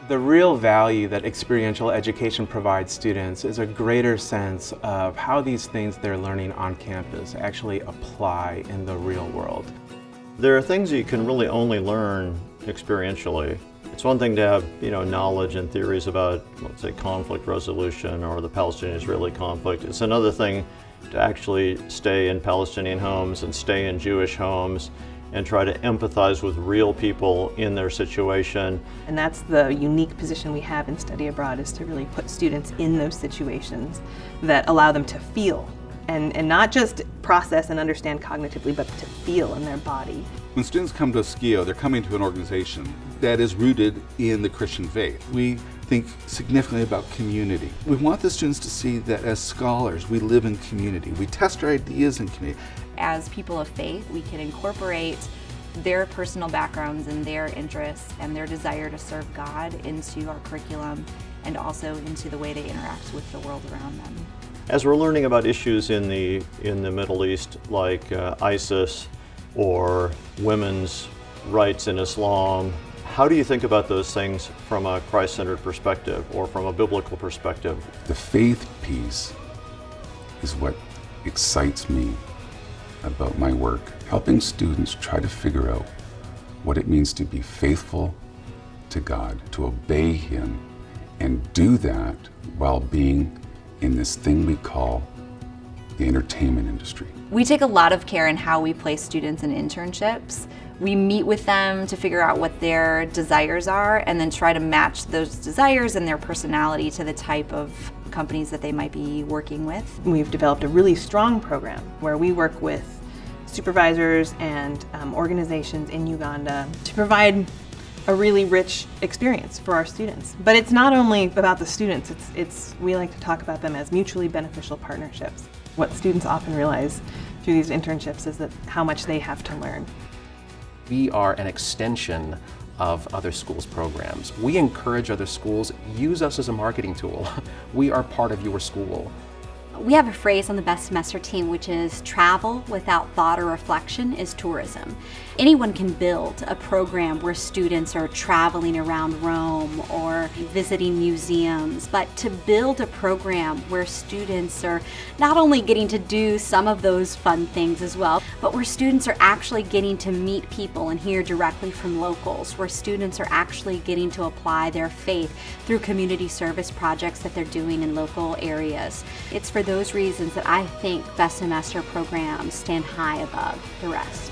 The real value that experiential education provides students is a greater sense of how these things they're learning on campus actually apply in the real world. There are things that you can really only learn experientially. It's one thing to have, knowledge and theories about, let's say, conflict resolution or the Palestinian-Israeli conflict. It's another thing to actually stay in Palestinian homes and stay in Jewish homes and try to empathize with real people in their situation. And that's the unique position we have in study abroad, is to really put students in those situations that allow them to feel and not just process and understand cognitively, but to feel in their body. When students come to Skio, they're coming to an organization that is rooted in the Christian faith. We think significantly about community. We want the students to see that as scholars, we live in community. We test our ideas in community. As people of faith, we can incorporate their personal backgrounds and their interests and their desire to serve God into our curriculum and also into the way they interact with the world around them. As we're learning about issues in the Middle East, like ISIS or women's rights in Islam, how do you think about those things from a Christ-centered perspective or from a biblical perspective? The faith piece is what excites me about my work, helping students try to figure out what it means to be faithful to God, to obey Him, and do that while being in this thing we call the entertainment industry. We take a lot of care in how we place students in internships. We meet with them to figure out what their desires are and then try to match those desires and their personality to the type of companies that they might be working with. We've developed a really strong program where we work with supervisors and organizations in Uganda to provide a really rich experience for our students. But it's not only about the students, we like to talk about them as mutually beneficial partnerships. What students often realize through these internships is that how much they have to learn. We are an extension of other schools' programs. We encourage other schools, use us as a marketing tool. We are part of your school. We have a phrase on the Best Semester team, which is travel without thought or reflection is tourism. Anyone can build a program where students are traveling around Rome or visiting museums, but to build a program where students are not only getting to do some of those fun things as well, but where students are actually getting to meet people and hear directly from locals, where students are actually getting to apply their faith through community service projects that they're doing in local areas. It's for those reasons that I think Best Semester programs stand high above the rest.